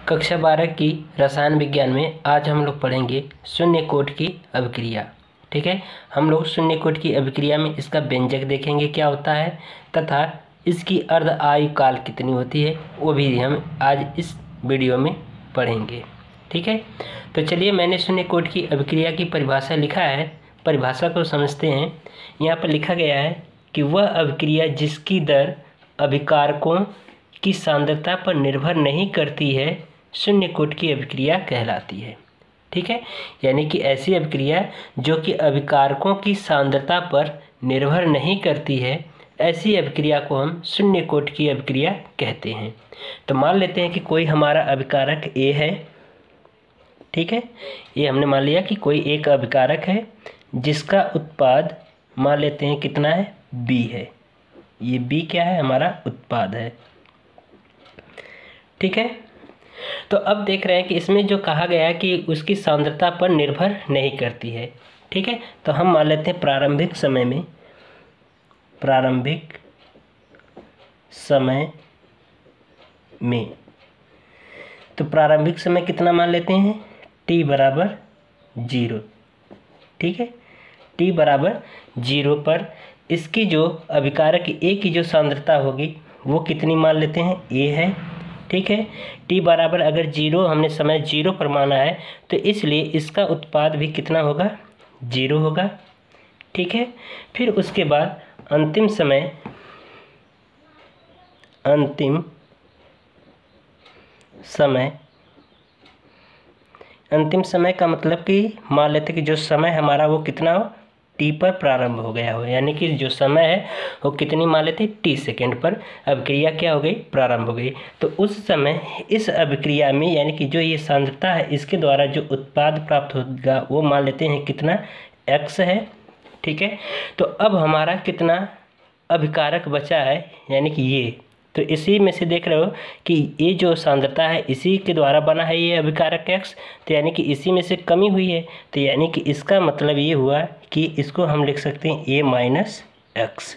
कक्षा 12 की रसायन विज्ञान में आज हम लोग पढ़ेंगे शून्य कोटि की अभिक्रिया। ठीक है, हम लोग शून्य कोटि की अभिक्रिया में इसका व्यंजक देखेंगे क्या होता है तथा इसकी अर्ध आयु काल कितनी होती है, वो भी हम आज इस वीडियो में पढ़ेंगे। ठीक है, तो चलिए मैंने शून्य कोटि की अभिक्रिया की परिभाषा लिखा है, परिभाषा को समझते हैं। यहाँ पर लिखा गया है कि वह अभिक्रिया जिसकी दर अभिकारकों की सांद्रता पर निर्भर नहीं करती है शून्य कोटि की अभिक्रिया कहलाती है। ठीक है, यानी कि ऐसी अभिक्रिया जो कि अभिकारकों की सांद्रता पर निर्भर नहीं करती है, ऐसी अभिक्रिया को हम शून्य कोटि की अभिक्रिया कहते हैं। तो मान लेते हैं कि कोई हमारा अभिकारक A है। ठीक है, ये हमने मान लिया कि कोई एक अभिकारक है जिसका उत्पाद मान लेते हैं कितना है, B है। ये B क्या है, हमारा उत्पाद है। ठीक है, तो अब देख रहे हैं कि इसमें जो कहा गया है कि उसकी सांद्रता पर निर्भर नहीं करती है। ठीक है, तो हम मान लेते हैं प्रारंभिक समय में तो प्रारंभिक समय कितना मान लेते हैं, t बराबर 0। ठीक है, t बराबर 0 पर इसकी जो अभिकारक A की जो सांद्रता होगी वो कितनी मान लेते हैं, A है। ठीक है, t बराबर अगर 0 हमने समय 0 पर माना है तो इसलिए इसका उत्पाद भी कितना होगा, 0 होगा। ठीक है, फिर उसके बाद अंतिम समय का मतलब कि मान लेते कि जो समय हमारा वो कितना हो, t पर प्रारंभ हो गया हो, यानी कि जो समय है वो कितनी मान लेते t सेकेंड पर अभिक्रिया क्या हो गई, प्रारंभ हो गई। तो उस समय इस अभिक्रिया में यानी कि जो ये सांद्रता है इसके द्वारा जो उत्पाद प्राप्त होगा वो मान लेते हैं कितना, x है। ठीक है, तो अब हमारा कितना अभिकारक बचा है, यानी कि ये, तो इसी में से देख रहे हो कि ये जो सांद्रता है इसी के द्वारा बना है ये अभिकारक x, तो यानी कि इसी में से कमी हुई है, तो यानी कि इसका मतलब ये हुआ कि इसको हम लिख सकते हैं a माइनस x।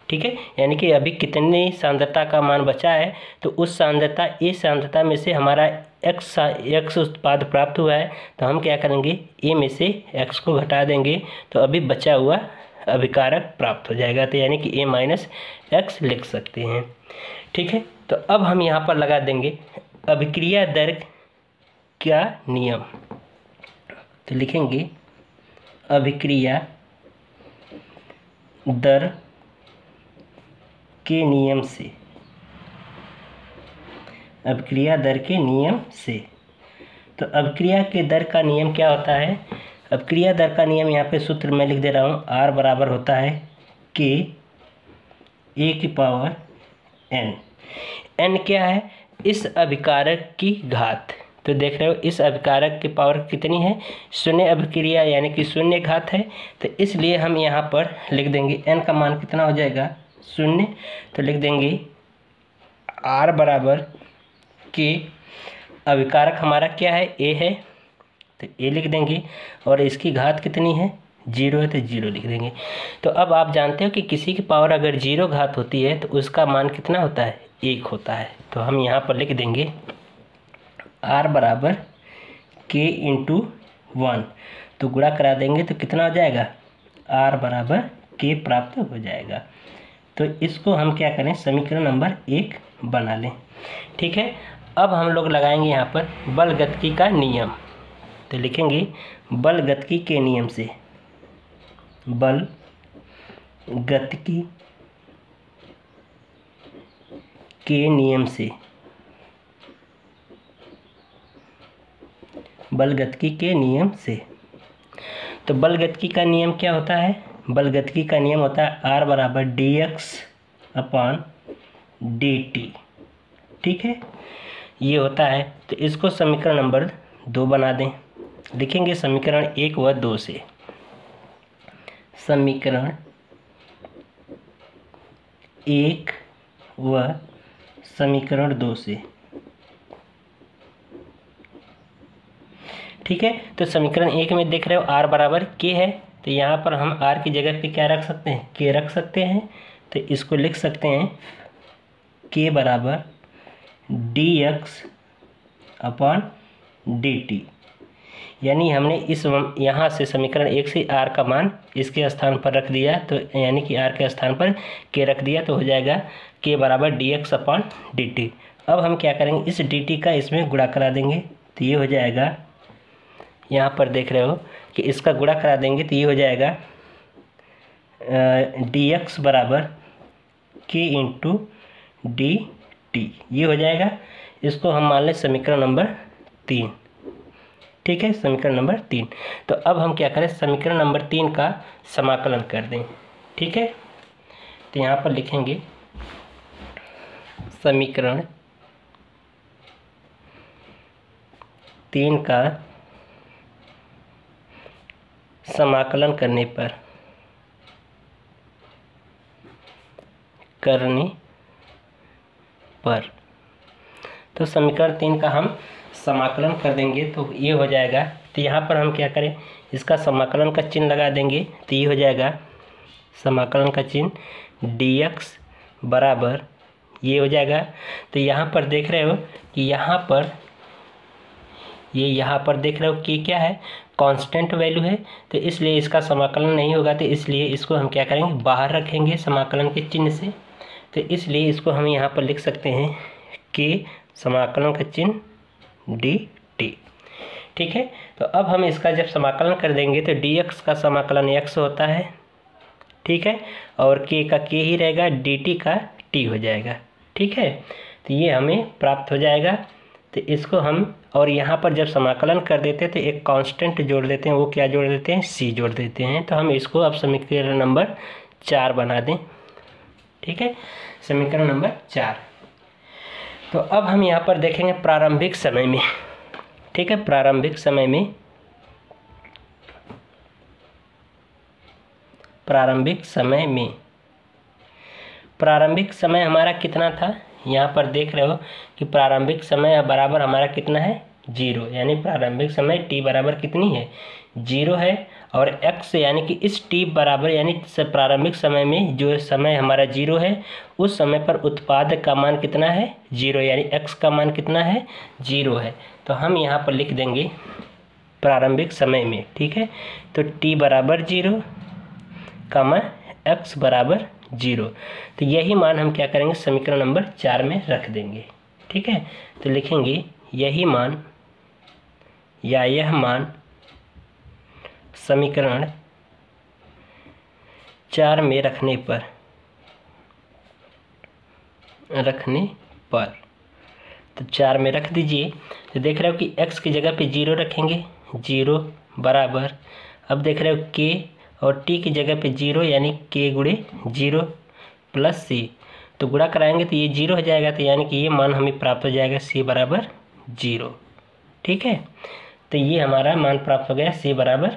ठीक है, यानी कि अभी कितनी सांद्रता का मान बचा है, तो उस सांद्रता a सांद्रता में से हमारा x उत्पाद प्राप्त हुआ है, तो हम क्या करेंगे, a में से x को घटा देंगे तो अभी बचा हुआ अभिकारक प्राप्त हो जाएगा, तो यानी कि a माइनस x लिख सकते हैं। ठीक है, तो अब हम यहाँ पर लगा देंगे अभिक्रिया दर का नियम, तो लिखेंगे अभिक्रिया दर के नियम से, अभिक्रिया दर के नियम से। तो अभिक्रिया के दर का नियम क्या होता है, अभिक्रिया दर का नियम यहाँ पे सूत्र मैं लिख दे रहा हूँ, R बराबर होता है K A की पावर N। N क्या है, इस अभिकारक की घात, तो देख रहे हो इस अभिकारक की पावर कितनी है, शून्य अभिक्रिया यानी कि शून्य घात है, तो इसलिए हम यहाँ पर लिख देंगे n का मान कितना हो जाएगा, 0। तो लिख देंगे R बराबर K, अभिकारक हमारा क्या है, A है, तो A लिख देंगे और इसकी घात कितनी है, 0 है, तो 0 लिख देंगे। तो अब आप जानते हो कि किसी की पावर अगर 0 घात होती है तो उसका मान कितना होता है, 1 होता है। तो हम यहाँ पर लिख देंगे R बराबर K इंटू 1, तो गुणा करा देंगे तो कितना हो जाएगा, R बराबर K प्राप्त हो जाएगा। तो इसको हम क्या करें, समीकरण नंबर 1 बना लें। ठीक है, अब हम लोग लगाएंगे यहाँ पर बल गतिकी का नियम, तो लिखेंगे बल गतिकी के नियम से, बल गतिकी के नियम से, बल गतिकी के नियम से। तो बल गतिकी का नियम क्या होता है, बल गतिकी का नियम होता है R बराबर dx अपॉन dt। ठीक है, ये होता है, तो इसको समीकरण नंबर 2 बना दें। लिखेंगे समीकरण 1 व 2 से, समीकरण 1 व समीकरण 2 से। ठीक है, तो समीकरण 1 में देख रहे हो R बराबर K है, तो यहाँ पर हम R की जगह पे क्या रख सकते हैं, K रख सकते हैं, तो इसको लिख सकते हैं K बराबर dx अपॉन dt, यानी हमने इस यहाँ से समीकरण 1 से r का मान इसके स्थान पर रख दिया, तो यानी कि r के स्थान पर k रख दिया, तो हो जाएगा k बराबर dx अपॉन dt। अब हम क्या करेंगे, इस dt का इसमें गुणा करा देंगे, तो ये हो जाएगा, यहाँ पर देख रहे हो कि इसका गुणा करा देंगे तो ये हो जाएगा dx बराबर k इंटू dt, ये हो जाएगा। इसको हम मान लें समीकरण नंबर 3, ठीक है, समीकरण नंबर 3। तो अब हम क्या करें, समीकरण नंबर 3 का समाकलन कर दें, ठीक है। तो यहाँ पर लिखेंगे समीकरण 3 का समाकलन करने पर तो समीकरण 3 का हम समाकलन कर देंगे तो ये हो जाएगा। तो यहाँ पर हम क्या करें, इसका समाकलन का चिन्ह लगा देंगे, तो ये हो जाएगा समाकलन का चिन्ह dx बराबर ये हो जाएगा। तो यहाँ पर देख रहे हो कि यहाँ पर देख रहे हो कि क्या है, कांस्टेंट वैल्यू है, तो इसलिए इसका समाकलन नहीं होगा। तो इसलिए इसको हम क्या करेंगे, बाहर रखेंगे समाकलन के चिन्ह से। तो इसलिए इसको हम यहाँ पर लिख सकते हैं कि समाकलन का चिन्ह dt, ठीक है। तो अब हम इसका जब समाकलन कर देंगे तो dx का समाकलन x होता है, ठीक है, और k का k ही रहेगा, dt का t हो जाएगा, ठीक है। तो ये हमें प्राप्त हो जाएगा। तो इसको हम, और यहाँ पर जब समाकलन कर देते हैं तो एक कांस्टेंट जोड़ देते हैं, वो क्या जोड़ देते हैं, c जोड़ देते हैं। तो हम इसको अब समीकरण नंबर 4 बना दें, ठीक है, समीकरण नंबर 4। तो अब हम यहाँ पर देखेंगे प्रारंभिक समय में, ठीक है, प्रारंभिक समय हमारा कितना था, यहाँ पर देख रहे हो कि प्रारंभिक समय बराबर हमारा कितना है, 0, यानी प्रारंभिक समय t बराबर कितनी है, 0 है। और x यानी कि इस t बराबर, यानी प्रारंभिक समय में जो समय हमारा 0 है, उस समय पर उत्पाद का मान कितना है, 0, यानी x का मान कितना है, 0 है। तो हम यहाँ पर लिख देंगे प्रारंभिक समय में, ठीक है। तो t बराबर 0, x बराबर 0। तो यही मान हम क्या करेंगे, समीकरण नंबर 4 में रख देंगे, ठीक है। तो लिखेंगे यही मान या यह मान समीकरण 4 में रखने पर तो 4 में रख दीजिए। तो देख रहे हो कि x की जगह पे 0 रखेंगे, 0 बराबर, अब देख रहे हो k और t की जगह पे 0, यानी k गुणे 0 प्लस c, तो गुणा कराएंगे तो ये 0 हो जाएगा। तो यानी कि ये मान हमें प्राप्त हो जाएगा c बराबर 0, ठीक है। तो ये हमारा मान प्राप्त हो गया c बराबर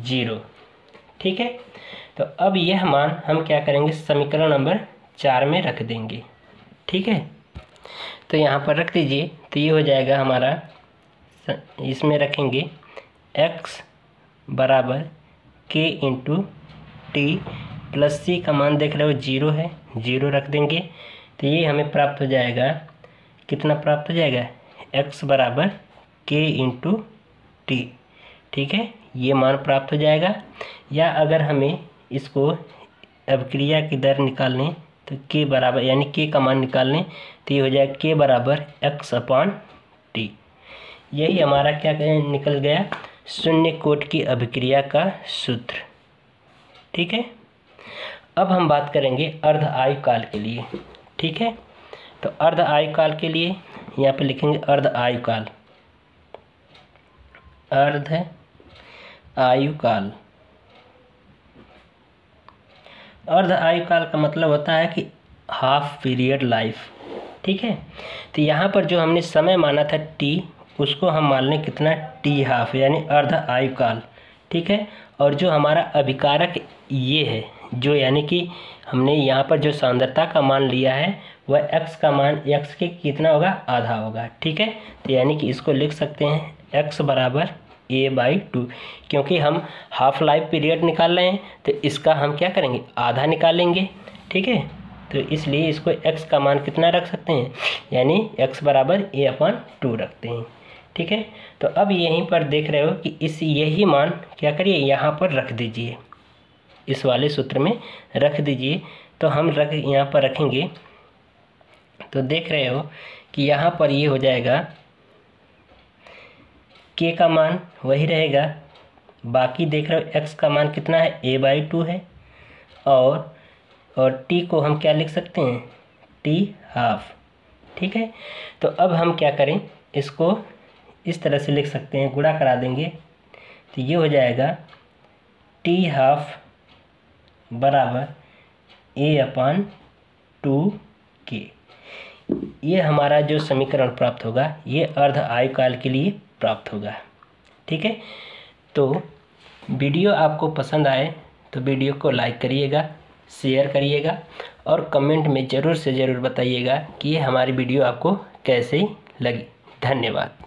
0, ठीक है। तो अब यह मान हम क्या करेंगे, समीकरण नंबर 4 में रख देंगे, ठीक है। तो यहाँ पर रख दीजिए, तो ये हो जाएगा हमारा, इसमें रखेंगे x बराबर k इंटू टी प्लस सी का मान देख रहे हो 0 है, 0 रख देंगे। तो ये हमें प्राप्त हो जाएगा, कितना प्राप्त हो जाएगा, x बराबर k इंटू टी, ठीक है, ये मान प्राप्त हो जाएगा। या अगर हमें इसको अभिक्रिया की दर निकालने तो k बराबर, यानी k का मान निकालने तो ये हो जाएगा k बराबर x अपॉन टी। यही हमारा क्या निकल गया, शून्य कोटि की अभिक्रिया का सूत्र, ठीक है। अब हम बात करेंगे अर्ध आयु काल के लिए, ठीक है। तो अर्ध आयु काल के लिए यहाँ पे लिखेंगे अर्ध आयु काल, अर्ध आयु काल। अर्ध आयु काल का मतलब होता है कि हाफ पीरियड लाइफ, ठीक है। तो यहाँ पर जो हमने समय माना था t, उसको हम मान लें कितना, t हाफ, यानी अर्ध आयु काल, ठीक है। और जो हमारा अभिकारक ये है, जो यानी कि हमने यहाँ पर जो सांद्रता का मान लिया है वह x का मान x के कितना होगा, आधा होगा, ठीक है। तो यानी कि इसको लिख सकते हैं x बराबर a/2, क्योंकि हम हाफ लाइफ पीरियड निकाल रहे हैं तो इसका हम क्या करेंगे, आधा निकालेंगे, ठीक है। तो इसलिए इसको x का मान कितना रख सकते हैं, यानी x बराबर a/2 रखते हैं। ठीक है। तो अब यहीं पर देख रहे हो कि इस यही मान क्या करिए यहाँ पर रख दीजिए, इस वाले सूत्र में रख दीजिए। तो हम यहाँ पर रखेंगे तो देख रहे हो कि यहाँ पर ये हो जाएगा k का मान वही रहेगा, बाकी देख रहे हो x का मान कितना है a/2 है, और t को हम क्या लिख सकते हैं t½ ठीक है। तो अब हम क्या करें, इसको इस तरह से लिख सकते हैं, गुणा करा देंगे तो ये हो जाएगा t½ बराबर a/2k। ये हमारा जो समीकरण प्राप्त होगा ये अर्ध आयुकाल के लिए प्राप्त होगा, ठीक है। तो वीडियो आपको पसंद आए तो वीडियो को लाइक करिएगा, शेयर करिएगा और कमेंट में ज़रूर से ज़रूर बताइएगा कि ये हमारी वीडियो आपको कैसे लगी। धन्यवाद।